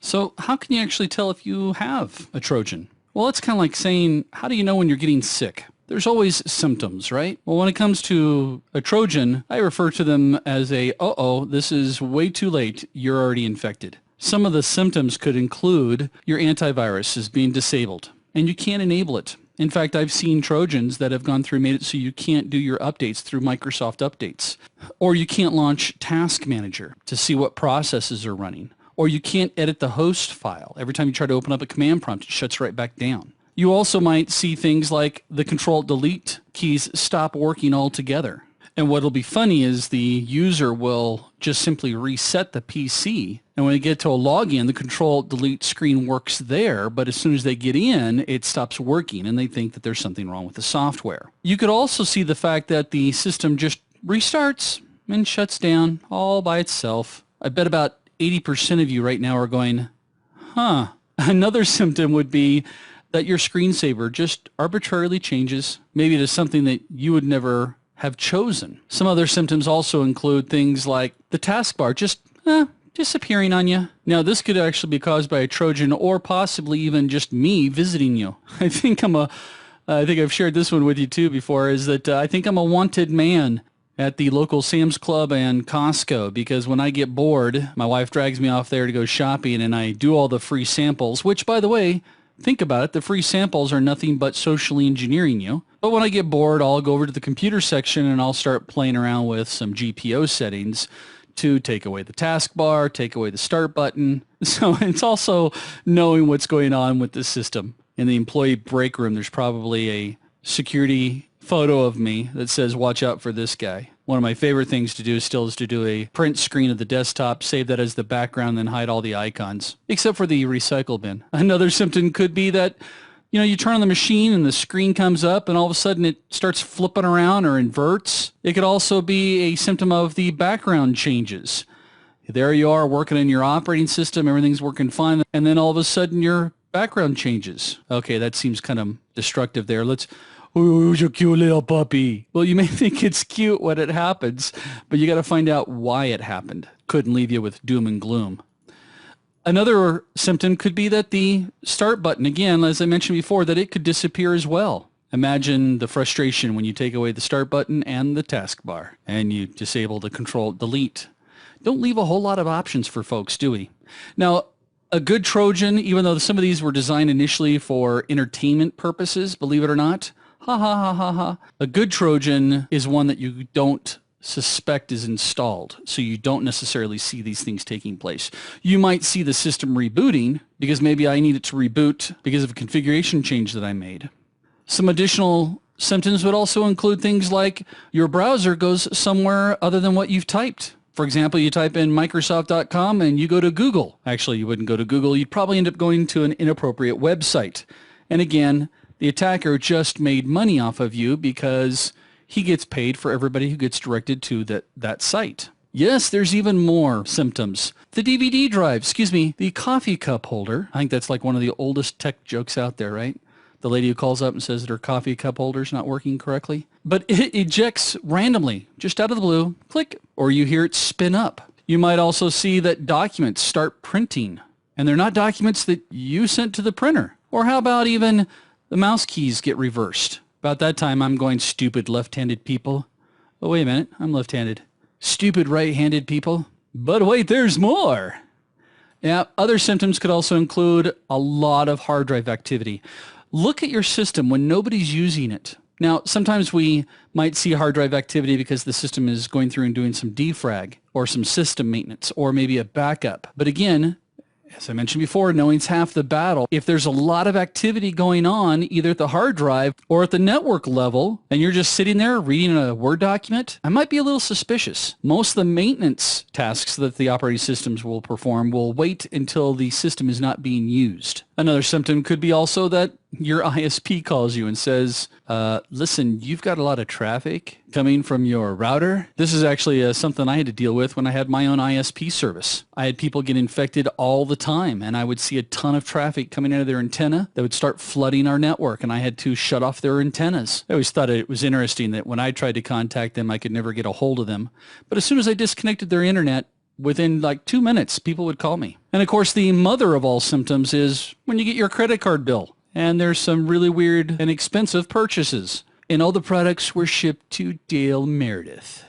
So how can you actually tell if you have a Trojan? Well, it's kind of like saying, how do you know when you're getting sick? There's always symptoms, right? Well, when it comes to a Trojan, I refer to them as a, uh-oh, this is way too late. You're already infected. Some of the symptoms could include your antivirus is being disabled and you can't enable it. In fact, I've seen Trojans that have gone through, made it so you can't do your updates through Microsoft Updates. Or you can't launch Task Manager to see what processes are running. Or you can't edit the host file. Every time you try to open up a command prompt, it shuts right back down. You also might see things like the Control-Delete keys stop working altogether. And what'll be funny is the user will just simply reset the PC. And when they get to a login, the Control-Delete screen works there. But as soon as they get in, it stops working and they think that there's something wrong with the software. You could also see the fact that the system just restarts and shuts down all by itself. I bet about 80% of you right now are going, huh. Another symptom would be that your screensaver just arbitrarily changes, maybe to something that you would never have chosen. Some other symptoms also include things like the taskbar just disappearing on you. Now, this could actually be caused by a Trojan or possibly even just me visiting you. I think I've shared this one with you too before, is that I think I'm a wanted man at the local Sam's Club and Costco, because when I get bored, my wife drags me off there to go shopping and I do all the free samples, which, by the way, think about it, the free samples are nothing but socially engineering you. But when I get bored, I'll go over to the computer section and I'll start playing around with some GPO settings to take away the taskbar, take away the start button. So it's also knowing what's going on with the system. In the employee break room, there's probably a security photo of me that says, watch out for this guy. One of my favorite things to do still is to do a print screen of the desktop, save that as the background, then hide all the icons, except for the recycle bin. Another symptom could be that, you turn on the machine and the screen comes up and all of a sudden it starts flipping around or inverts. It could also be a symptom of the background changes. There you are working in your operating system, everything's working fine, and then all of a sudden your background changes. Okay, that seems kind of destructive there. Oh, you're a cute little puppy. Well, you may think it's cute when it happens, but you got to find out why it happened. Couldn't leave you with doom and gloom. Another symptom could be that the start button, again, as I mentioned before, that it could disappear as well. Imagine the frustration when you take away the start button and the taskbar and you disable the Control-Delete. Don't leave a whole lot of options for folks, do we? Now, a good Trojan, even though some of these were designed initially for entertainment purposes, believe it or not, a good Trojan is one that you don't suspect is installed, so you don't necessarily see these things taking place. You might see the system rebooting because maybe I need it to reboot because of a configuration change that I made. Some additional symptoms would also include things like your browser goes somewhere other than what you've typed. For example, you type in Microsoft.com and you go to Google. Actually, you wouldn't go to Google. You'd probably end up going to an inappropriate website. And again, the attacker just made money off of you because he gets paid for everybody who gets directed to that site. Yes, there's even more symptoms. The DVD drive, the coffee cup holder. I think that's like one of the oldest tech jokes out there, right? The lady who calls up and says that her coffee cup holder's not working correctly. But it ejects randomly, just out of the blue, click, or you hear it spin up. You might also see that documents start printing, and they're not documents that you sent to the printer. Or how about even the mouse keys get reversed? About that time, I'm going, stupid left-handed people. Oh, wait a minute, I'm left-handed. Stupid right-handed people. But wait, there's more. Yeah, other symptoms could also include a lot of hard drive activity. Look at your system when nobody's using it. Now, sometimes we might see hard drive activity because the system is going through and doing some defrag or some system maintenance or maybe a backup. But again, as I mentioned before, knowing's half the battle. If there's a lot of activity going on, either at the hard drive or at the network level, and you're just sitting there reading a Word document, I might be a little suspicious. Most of the maintenance tasks that the operating systems will perform will wait until the system is not being used. Another symptom could be also that your ISP calls you and says, listen, you've got a lot of traffic coming from your router. This is actually something I had to deal with when I had my own ISP service. I had people get infected all the time, and I would see a ton of traffic coming out of their antenna that would start flooding our network, and I had to shut off their antennas. I always thought it was interesting that when I tried to contact them, I could never get a hold of them. But as soon as I disconnected their internet, Within like 2 minutes, people would call me. And of course, the mother of all symptoms is when you get your credit card bill and there's some really weird and expensive purchases. And all the products were shipped to Dale Meredith.